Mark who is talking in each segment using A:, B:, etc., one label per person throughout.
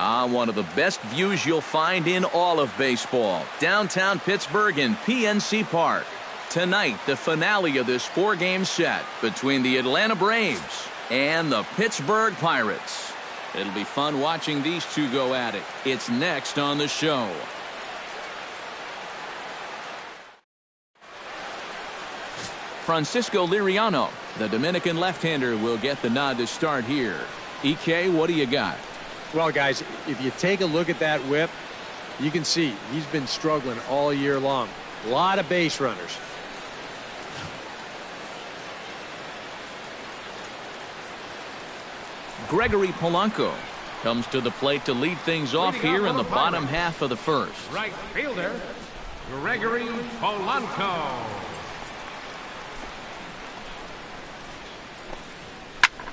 A: One of the best views you'll find in all of baseball. Downtown Pittsburgh in PNC Park. Tonight, the finale of this 4-game set between the Atlanta Braves and the Pittsburgh Pirates. It'll be fun watching these two go at it. It's next on the show. Francisco Liriano, the Dominican left-hander, will get the nod to start here. EK, what do you got?
B: Well, guys, if you take a look at that whip, you can see he's been struggling all year long. A lot of base runners.
A: Gregory Polanco comes to the plate to lead things off here in the bottom half of the first.
C: Right fielder, Gregory Polanco.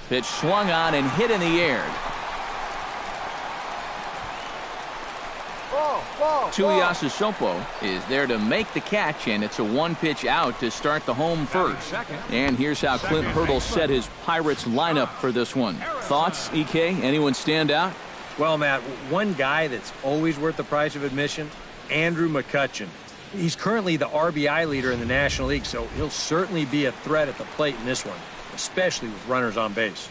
A: Pitch swung on and hit in the air. Tuiasa Sopo is there to make the catch, and it's a 1-pitch out to start the home first. And here's how Clint Hurdle set his Pirates lineup for this one. Thoughts, EK? Anyone stand out?
B: Well, Matt, one guy that's always worth the price of admission, Andrew McCutchen. He's currently the RBI leader in the National League, so he'll certainly be a threat at the plate in this one, especially with runners on base.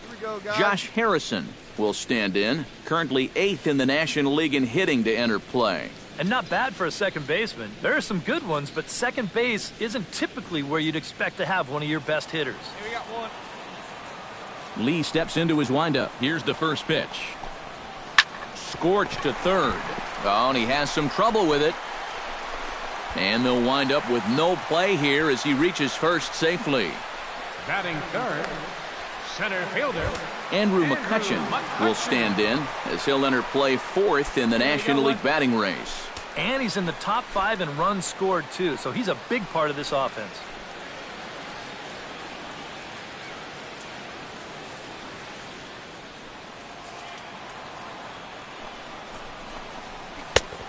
D: Here we go, guys.
A: Josh Harrison will stand in, currently 8th in the National League in hitting to enter play.
E: And not bad for a second baseman. There are some good ones, but second base isn't typically where you'd expect to have one of your best hitters.
D: Here we got one.
A: Lee steps into his windup. Here's the first pitch. Scorched to third. Oh, and he has some trouble with it. And they'll wind up with no play here as he reaches first safely.
C: Batting third, center fielder
A: Andrew McCutchen will stand in as he'll enter play 4th in the National League batting race.
E: And he's in the top 5 in runs scored, too, so he's a big part of this offense.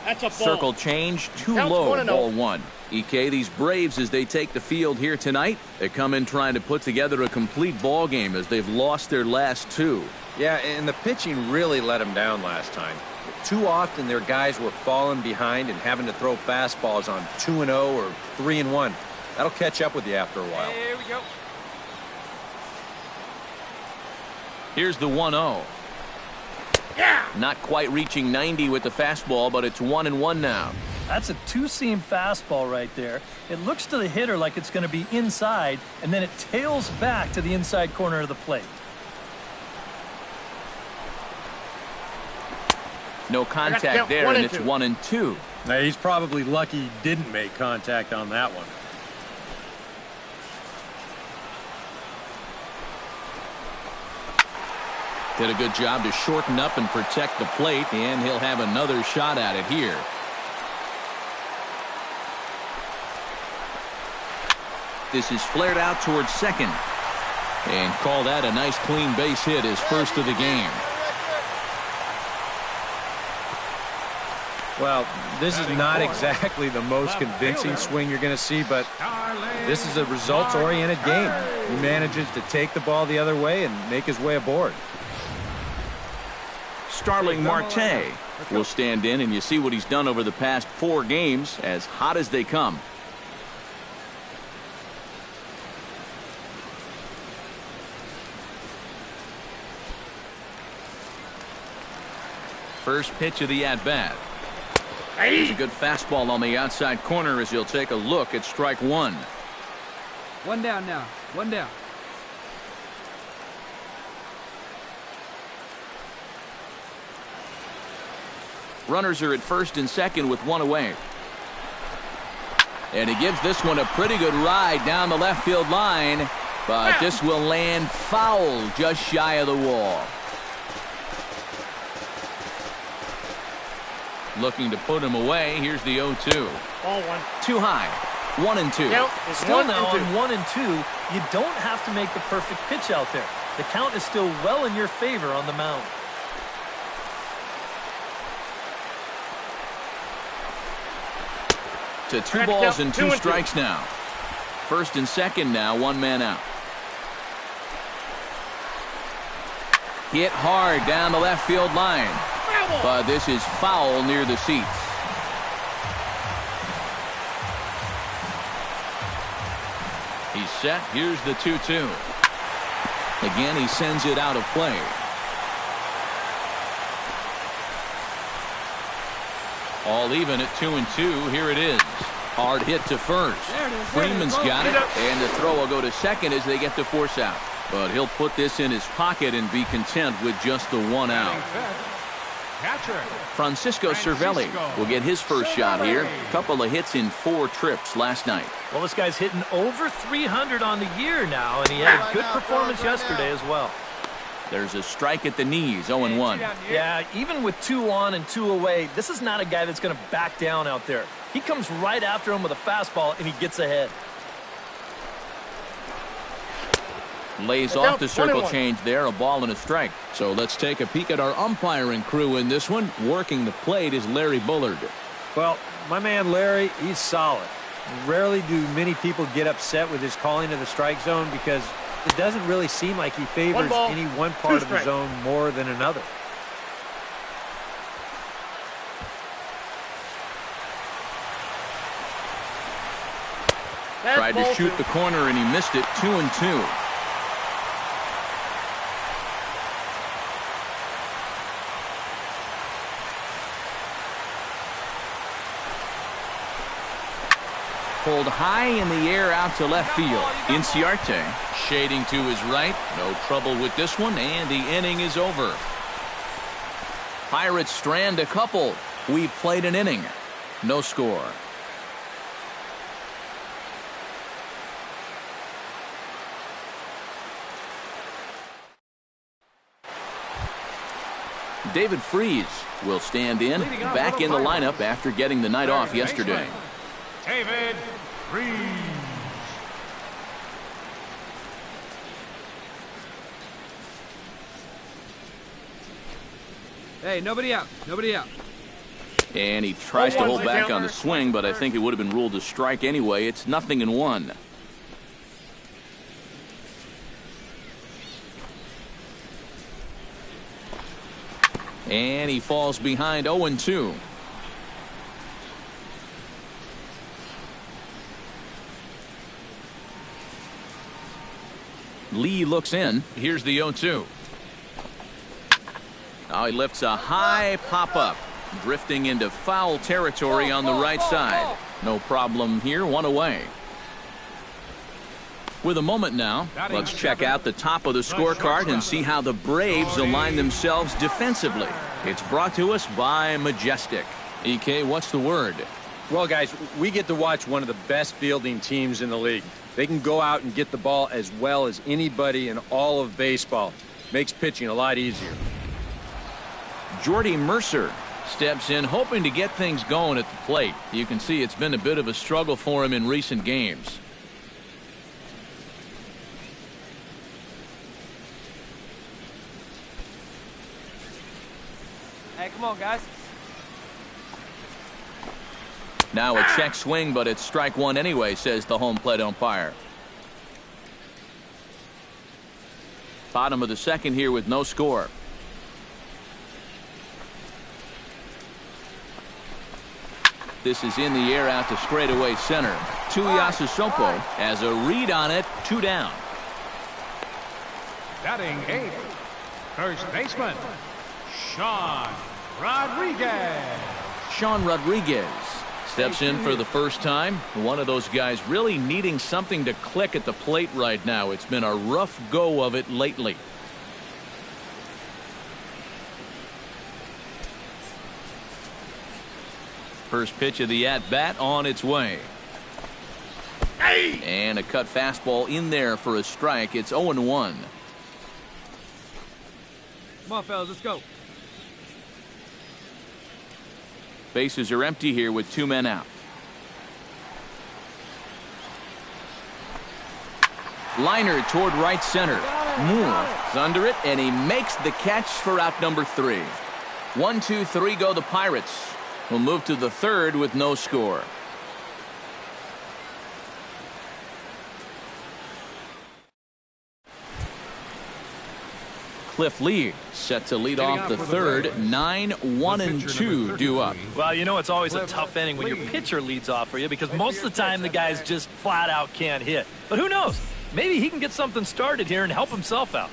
D: That's a ball.
A: Circle change, too
D: Counts
A: low,
D: 1-0.
A: ball 1. EK, these Braves, as they take the field here tonight, they come in trying to put together a complete ball game as they've lost their last 2.
B: Yeah, and the pitching really let them down last time. Too often their guys were falling behind and having to throw fastballs on 2-0 or 3-1. That'll catch up with you after a while.
D: Here we go.
A: Here's the 1-0.
D: Yeah.
A: Not quite reaching 90 with the fastball, but it's 1-1 now.
E: That's a 2-seam fastball right there. It looks to the hitter like it's going to be inside, and then it tails back to the inside corner of the plate.
A: No contact there, and it's 1-2.
B: Now, he's probably lucky he didn't make contact on that one.
A: Did a good job to shorten up and protect the plate, and he'll have another shot at it here. This is flared out towards second. And call that a nice clean base hit, his first of the game.
B: Well, this is not exactly the most convincing swing you're going to see, but this is a results-oriented game. He manages to take the ball the other way and make his way aboard.
A: Starling Marte will stand in, and you see what he's done over the past 4 games, as hot as they come. First pitch of the at-bat. There's a good fastball on the outside corner as he'll take a look at strike 1.
F: 1 down now. 1 down.
A: Runners are at first and second with 1 away. And he gives this one a pretty good ride down the left field line, but this will land foul just shy of the wall. Looking to put him away. Here's the 0-2.
D: Ball 1.
A: Too high. 1-2.
D: Count is
E: Still
D: 1
E: now
D: and 2.
E: on 1 and 2, you don't have to make the perfect pitch out there. The count is still well in your favor on the mound.
A: To 2 balls and 2 strikes now. First and second now, 1 man out. Hit hard down the left field line. But this is foul near the seats. He's set. Here's the 2-2. Again, he sends it out of play. All even at 2-2. Here it is. Hard hit to first. Freeman's got it. And the throw will go to second as they get the force out. But he'll put this in his pocket and be content with just the one out. Francisco Cervelli will get his first shot here. Couple of hits in 4 trips last night.
E: Well, this guy's hitting over 300 on the year now, and he had a good performance yesterday as well.
A: There's a strike at the knees, 0-1.
E: Yeah, even with 2 on and 2 away, this is not a guy that's going to back down out there. He comes right after him with a fastball, and he gets ahead.
A: Lays off the circle change there, a ball and a strike. So let's take a peek at our umpiring crew in this one. Working the plate is Larry Bullard.
B: Well, my man Larry, he's solid. Rarely do many people get upset with his calling of the strike zone because it doesn't really seem like he favors any one part of the zone more than another.
A: Tried to shoot the corner and he missed it. 2-2. Pulled high in the air out to left field. Inciarte shading to his right. No trouble with this one, and the inning is over. Pirates strand a couple. We played an inning. No score. David Freese will stand in, back in the lineup after getting the night off yesterday.
C: David Freese.
F: Hey, nobody out. Nobody out.
A: And he tries to hold back on the swing, but I think it would have been ruled a strike anyway. It's 0-1. And he falls behind 0-2. Lee looks in. Here's the 0-2. Now he lifts a high pop-up, drifting into foul territory on the right side. No problem here, 1 away. With a moment now, let's check out the top of the scorecard and see how the Braves align themselves defensively. It's brought to us by Majestic. EK, what's the word?
B: Well, guys, we get to watch one of the best fielding teams in the league. They can go out and get the ball as well as anybody in all of baseball. Makes pitching a lot easier.
A: Jordy Mercer steps in, hoping to get things going at the plate. You can see it's been a bit of a struggle for him in recent games.
F: Hey, come on, guys.
A: Now a check swing, but it's strike 1 anyway, says the home plate umpire. Bottom of the second here with no score. This is in the air out to straightaway center. Tuiasosopo has a read on it, 2 down.
C: Batting 8th, first baseman, Sean Rodriguez.
A: Sean Rodriguez steps in for the first time. One of those guys really needing something to click at the plate right now. It's been a rough go of it lately. First pitch of the at-bat on its way. And a cut fastball in there for a strike. It's 0-1.
F: Come on, fellas, let's go.
A: Bases are empty here with 2 men out. Liner toward right center. Moore is under it, and he makes the catch for out number 3. 1, 2, 3 go the Pirates. We'll move to the third with no score. Cliff Lee set to lead off the third. 9-1-2 due up.
E: Well, you know it's always a tough inning when your pitcher leads off for you because most of the time the guys just flat out can't hit. But who knows? Maybe he can get something started here and help himself out.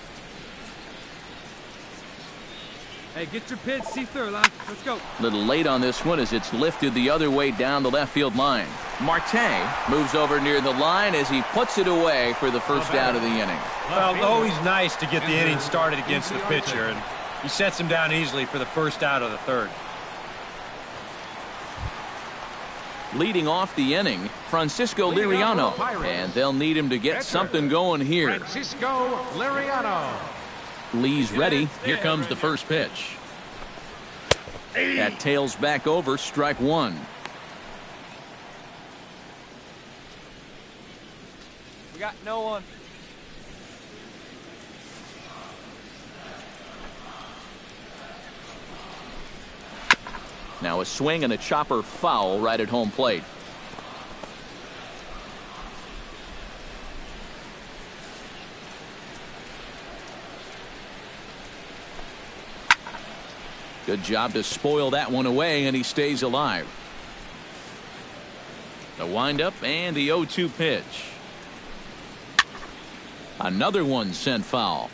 F: Hey, get your pitch, see through, line. Let's go.
A: Little late on this one as it's lifted the other way down the left field line. Marte moves over near the line as he puts it away for the first out of the inning.
B: Well, always nice to get the inning started against the pitcher, and he sets him down easily for the first out of the third.
A: Leading off the inning, Francisco Liriano, and they'll need him to get something going here.
C: Francisco Liriano.
A: Lee's ready. Here comes the first pitch. That tails back over, strike one.
F: We got no one.
A: Now a swing and a chopper foul right at home plate. Good job to spoil that one away, and he stays alive. The windup and the 0-2 pitch. Another one sent foul.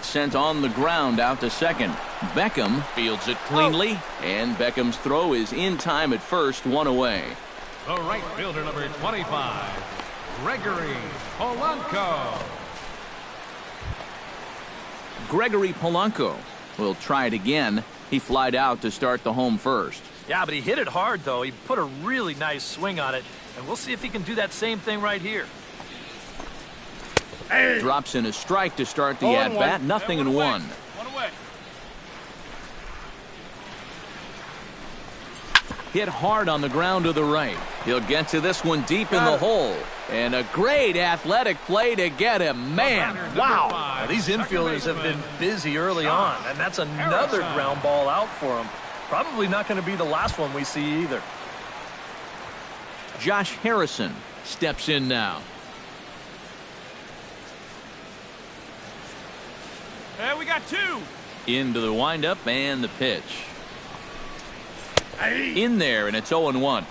A: Sent on the ground out to second. Beckham fields it cleanly, and Beckham's throw is in time at first, one away.
C: The right fielder, number 25, Gregory Polanco.
A: Gregory Polanco will try it again. He flied out to start the home first.
E: Yeah, but he hit it hard, though. He put a really nice swing on it, and we'll see if he can do that same thing right here.
A: Hey. Drops in a strike to start the at-bat. Nothing in one. Hit hard on the ground to the right. He'll get to this one deep in the hole. And a great athletic play to get him. Man, wow.
E: Now, these infielders have been busy early on, and that's another ground ball out for him. Probably not going to be the last one we see either.
A: Josh Harrison steps in now.
E: Hey, we got two.
A: Into the windup and the pitch. In there, and it's 0-1.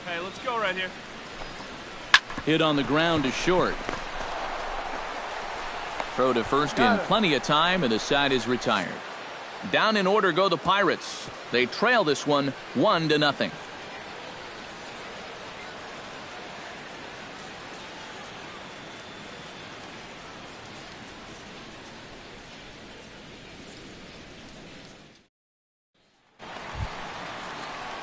E: Hey, let's go right here.
A: Hit on the ground to short. Throw to first in plenty of time, and the side is retired. Down in order go the Pirates. They trail this one 1-0.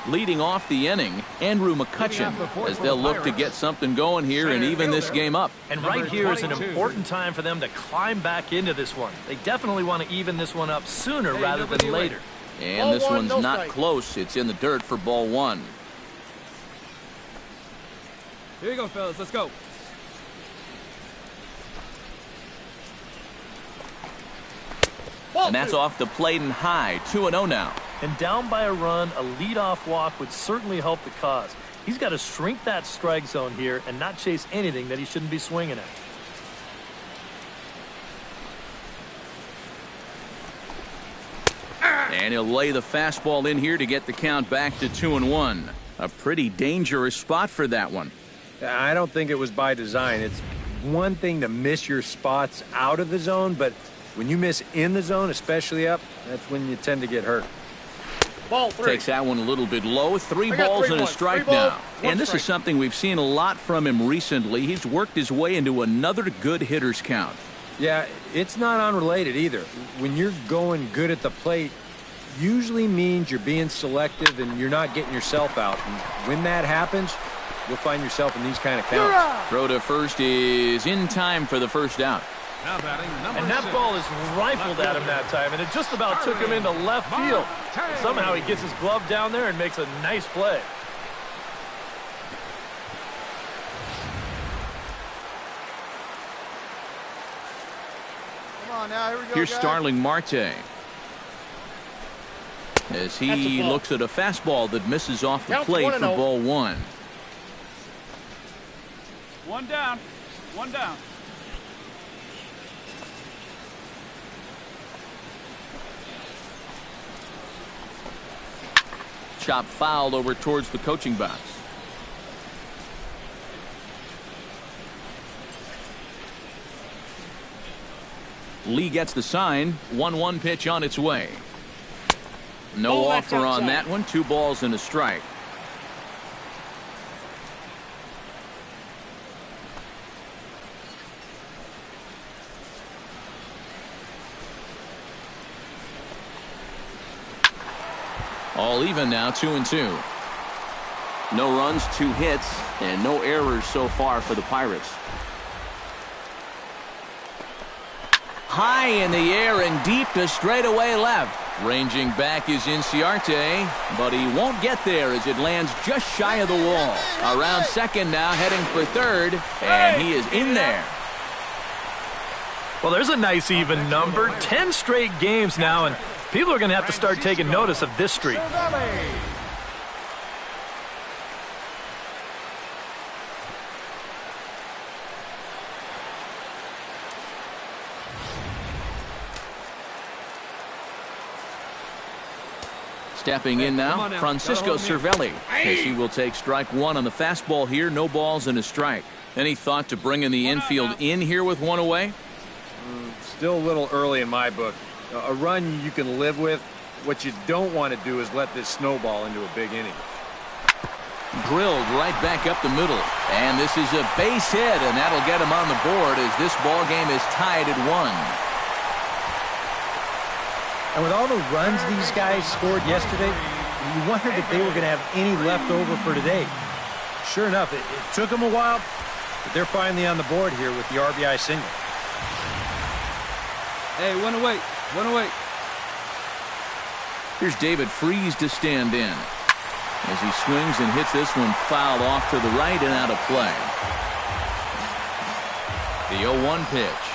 A: Leading off the inning, Andrew McCutchen, as they'll look to get something going here and even this game up.
E: And right here is an important time for them to climb back into this one. They definitely want to even this one up sooner rather than later.
A: And this one's not close. It's in the dirt for ball one.
F: Here you go, fellas. Let's go.
A: And that's off the plate and high. 2-0 now.
E: And down by a run, a leadoff walk would certainly help the cause. He's got to shrink that strike zone here and not chase anything that he shouldn't be swinging at.
A: And he'll lay the fastball in here to get the count back to 2-1. A pretty dangerous spot for that one.
B: I don't think it was by design. It's one thing to miss your spots out of the zone, but when you miss in the zone, especially up, that's when you tend to get hurt.
D: Ball three.
A: Takes that one a little bit low. Three balls and a strike now. And this is something we've seen a lot from him recently. He's worked his way into another good hitter's count.
B: Yeah, it's not unrelated either. When you're going good at the plate, usually means you're being selective and you're not getting yourself out. And when that happens, you'll find yourself in these kind of counts.
A: Throw to first is in time for the first out.
C: Now batting number
E: And that
C: 6.
E: ball is rifled at him that time, and it just about took him into left field. Somehow he gets his glove down there and makes a nice play.
D: on now. Here we go,
A: Here's
D: guys.
A: Starling Marte. As he looks at a fastball that misses off the plate for ball 1.
F: One down. One down.
A: Chop fouled over towards the coaching box. Lee gets the sign. 1-1 pitch on its way. No offer on that one. 2 balls and a strike. All even now, 2-2. No runs, 2 hits, and no errors so far for the Pirates. High in the air and deep to straightaway left. Ranging back is Inciarte, but he won't get there as it lands just shy of the wall. Around second now, heading for third, and he is in there.
E: Well, there's a nice even number. 10 straight games now, and people are going to have to start taking notice of this streak.
A: Stepping in now, Francisco Cervelli, as he will take strike 1 on the fastball here. No balls and a strike. Any thought to bringing the infield in here with 1 away?
B: Still a little early in my book. A run you can live with. What you don't want to do is let this snowball into a big inning.
A: Drilled right back up the middle. And this is a base hit, and that'll get him on the board as this ball game is tied at 1.
B: And with all the runs these guys scored yesterday, you wondered if they were going to have any left over for today. Sure enough, it took them a while, but they're finally on the board here with the RBI single.
F: Hey, one away. One away.
A: Here's David Freese to stand in as he swings and hits this one fouled off to the right and out of play. The 0-1 pitch.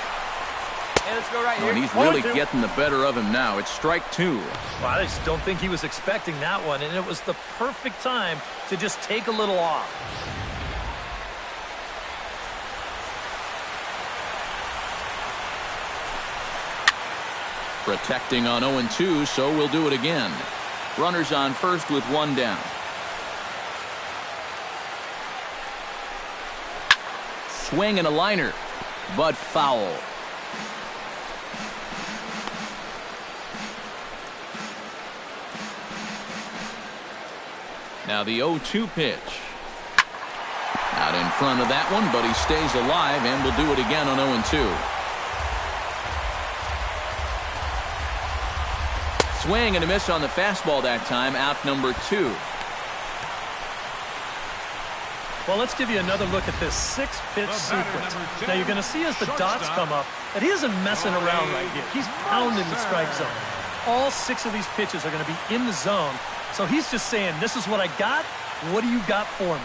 D: Hey, let's go right here.
A: And he's really getting the better of him now. It's strike 2.
E: Well, I just don't think he was expecting that one, and it was the perfect time to just take a little off.
A: Protecting on 0-2, so we'll do it again. Runners on first with 1 down. Swing and a liner, but foul. Now the 0-2 pitch. Out in front of that one, but he stays alive and will do it again on 0-2. Swing and a miss on the fastball that time. Out number 2.
E: Well, let's give you another look at this 6-pitch sequence. Now you're going to see as the dots come up that he isn't messing around right here. He's pounding the strike zone. All 6 of these pitches are going to be in the zone. So he's just saying, this is what I got. What do you got for me?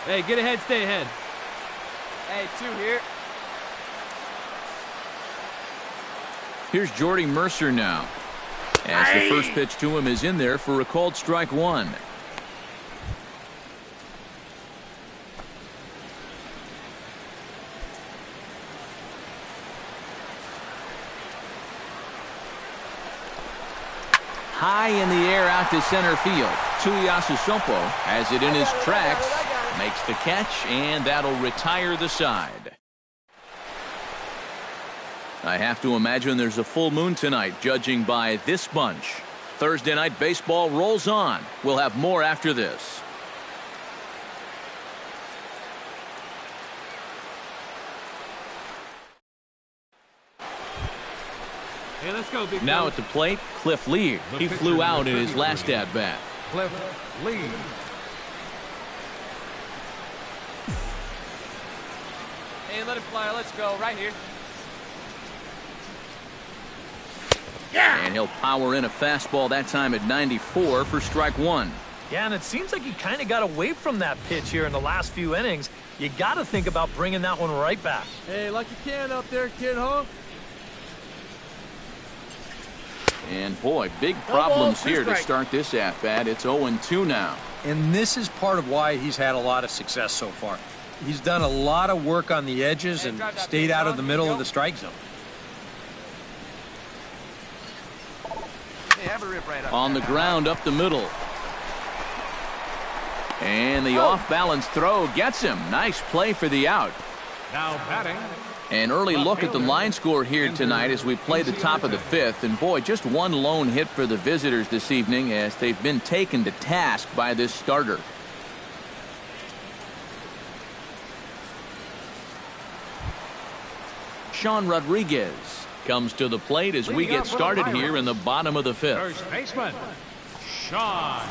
F: Hey, get ahead, stay ahead.
D: Hey, 2 here.
A: Here's Jordy Mercer now, as the first pitch to him is in there for a called strike 1. High in the air out to center field. Tuiasu Sopo has it in his tracks, makes the catch, and that'll retire the side. I have to imagine there's a full moon tonight, judging by this bunch. Thursday night baseball rolls on. We'll have more after this.
F: Hey, let's go, big
A: Now
F: fella.
A: at the plate, Cliff Lee. He flew out in his last at-bat.
C: Cliff Lee.
D: Hey, let it fly. Let's go right here.
A: And he'll power in a fastball that time at 94 for strike one.
E: Yeah, and it seems like he kind of got away from that pitch here in the last few innings. You got to think about bringing that one right back.
F: Hey, like you can up there, kid, huh?
A: And boy, big problems here to start this at-bat. It's 0-2 now.
B: And this is part of why he's had a lot of success so far. He's done a lot of work on the edges and stayed out of the middle of the strike zone.
A: On the ground up the middle. And the off-balance throw gets him. Nice play for the out.
C: Now batting.
A: An early look at the line score here tonight as we play the top of the fifth. And boy, just one lone hit for the visitors this evening as they've been taken to task by this starter. Sean Rodriguez comes to the plate as we get started here in the bottom of the fifth.
C: First baseman, Sean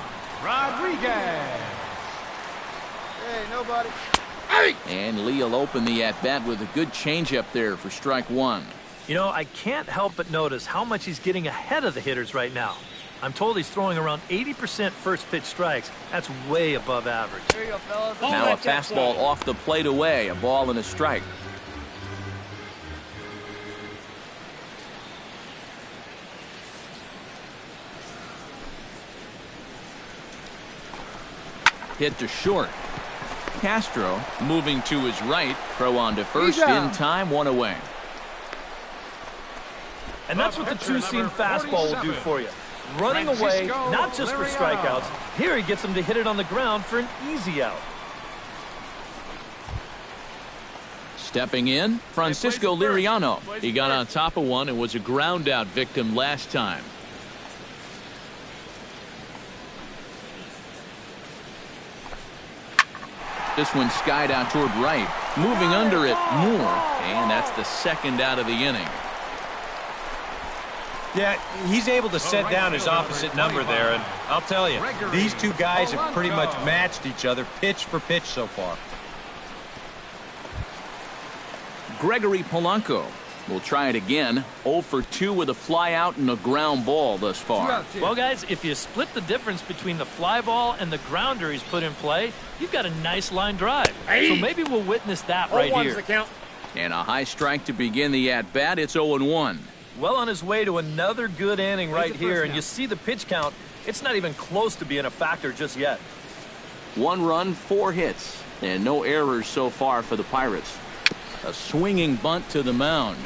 C: Rodriguez.
D: Hey, nobody.
A: And Lee will open the at-bat with a good changeup there for strike one.
E: You know, I can't help but notice how much he's getting ahead of the hitters right now. I'm told he's throwing around 80% first pitch strikes. That's way above average.
D: Here you go, fellas.
A: Now a fastball off the plate away, a ball and a strike. Hit to short. Castro moving to his right. Throw on to first in time, one away.
E: And that's what the two-seam fastball will do for you. Running away, not just for strikeouts. Here he gets him to hit it on the ground for an easy out.
A: Stepping in, Francisco Liriano. He got on top of one and was a ground out victim last time. This one skied out toward right. Moving under it, Moore. And that's the second out of the inning.
B: Yeah, he's able to set down his opposite number there, and I'll tell you, these two guys have pretty much matched each other pitch for pitch so far.
A: Gregory Polanco will try it again. 0 for 2 with a fly out and a ground ball thus far.
E: Well, guys, if you split the difference between the fly ball and the grounder he's put in play, you've got a nice line drive. So maybe we'll witness that right here.
A: And a high strike to begin the at-bat. It's 0-1.
E: Well on his way to another good inning right here, and you see the pitch count. It's not even close to being a factor just yet.
A: 1 run, 4 hits, and no errors so far for the Pirates. A swinging bunt to the mound.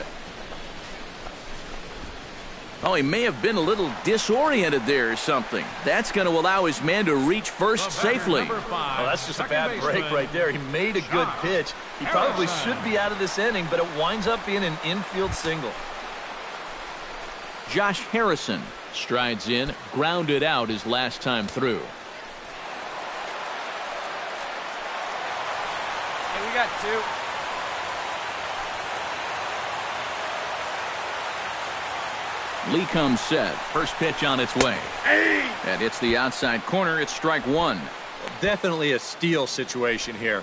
A: Oh, he may have been a little disoriented there or something. That's going to allow his man to reach first safely.
E: Oh, that's just a bad break right there. He made a good pitch. He probably should be out of this inning, but it winds up being an infield single.
A: Josh Harrison strides in, grounded out his last time through.
D: Hey, we got 2.
A: Lee comes set. First pitch on its way. And it's the outside corner. It's strike one.
B: Definitely a steal situation here.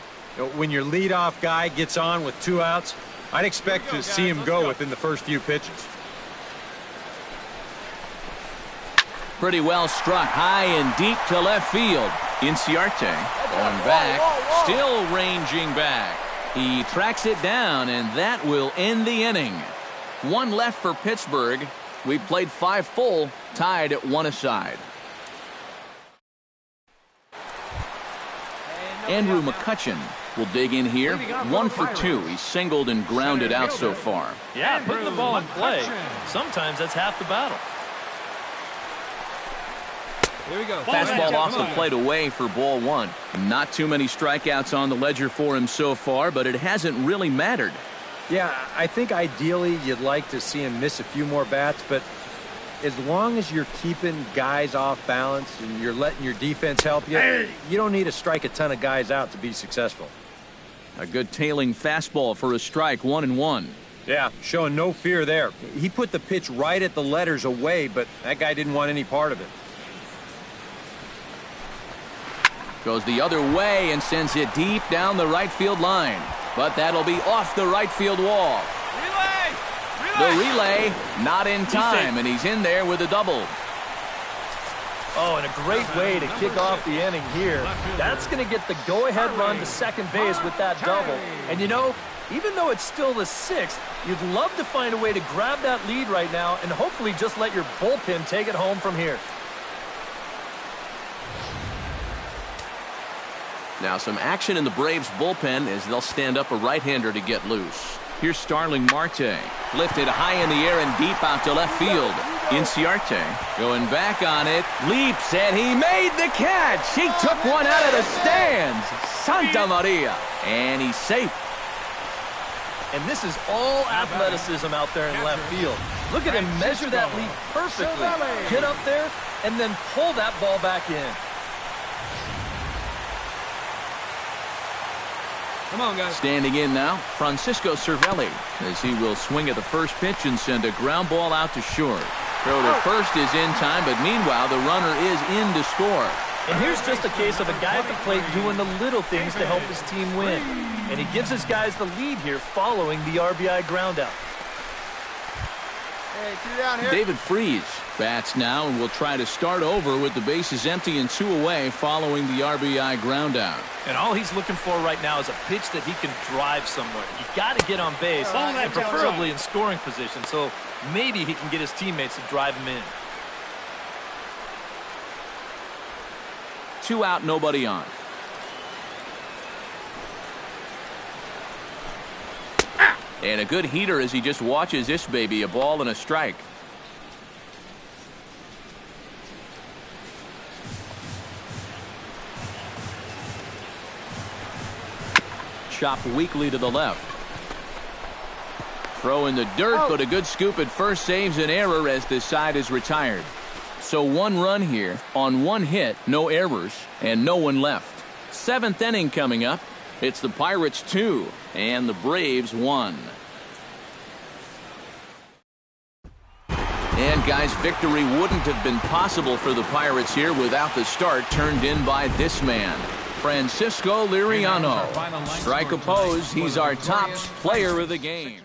B: When your leadoff guy gets on with 2 outs, I'd expect to see him go within the first few pitches.
A: Pretty well struck high and deep to left field. Inciarte going back, still ranging back. He tracks it down, and that will end the inning. 1 left for Pittsburgh. We played 5 full, tied at 1 aside. Andrew McCutchen will dig in here. 1 for 2. He's singled and grounded out so far.
E: Yeah, putting the ball in play. Sometimes that's half the battle.
F: Here we go.
A: Fastball off the plate away for ball 1. Not too many strikeouts on the ledger for him so far, but it hasn't really mattered.
B: Yeah, I think ideally you'd like to see him miss a few more bats, but as long as you're keeping guys off balance and you're letting your defense help you, you don't need to strike a ton of guys out to be successful.
A: A good tailing fastball for a strike, 1-1.
B: Yeah, showing no fear there. He put the pitch right at the letters away, but that guy didn't want any part of it.
A: Goes the other way and sends it deep down the right field line. But that'll be off the right field wall.
D: Relay!
A: The relay, not in time, and he's in there with a double.
E: Oh, and a great way to kick off the inning here. That's going to get the go-ahead run to second base with that double. And you know, even though it's still the 6th, you'd love to find a way to grab that lead right now and hopefully just let your bullpen take it home from here.
A: Now some action in the Braves bullpen as they'll stand up a right-hander to get loose. Here's Starling Marte. Lifted high in the air and deep out to left field. Inciarte going back on it. Leaps and he made the catch. He took one out of the stands. Santa Maria. And he's safe.
E: And this is all athleticism out there in left field. Look at him measure that leap perfectly. Get up there and then pull that ball back in.
F: Come on, guys.
A: Standing in now, Francisco Cervelli, as he will swing at the first pitch and send a ground ball out to short. Throw to first is in time, but meanwhile, the runner is in to score.
E: And here's just a case of a guy at the plate doing the little things to help his team win. And he gives his guys the lead here following the RBI groundout.
D: Hey, 2 down here.
A: David Freese bats now and will try to start over with the bases empty and 2 away following the RBI groundout.
E: And all he's looking for right now is a pitch that he can drive somewhere. You got to get on base, and preferably in scoring position, so maybe he can get his teammates to drive him in.
A: 2 out, nobody on. And a good heater as he just watches this baby, a ball and a strike. Chopped weakly to the left. Throw in the dirt, but a good scoop at first saves an error as this side is retired. So 1 run here on 1 hit, no errors, and no one left. 7th inning coming up. It's the Pirates 2 and the Braves 1. And guys, victory wouldn't have been possible for the Pirates here without the start turned in by this man, Francisco Liriano. Strike opposed, he's our top player of the game.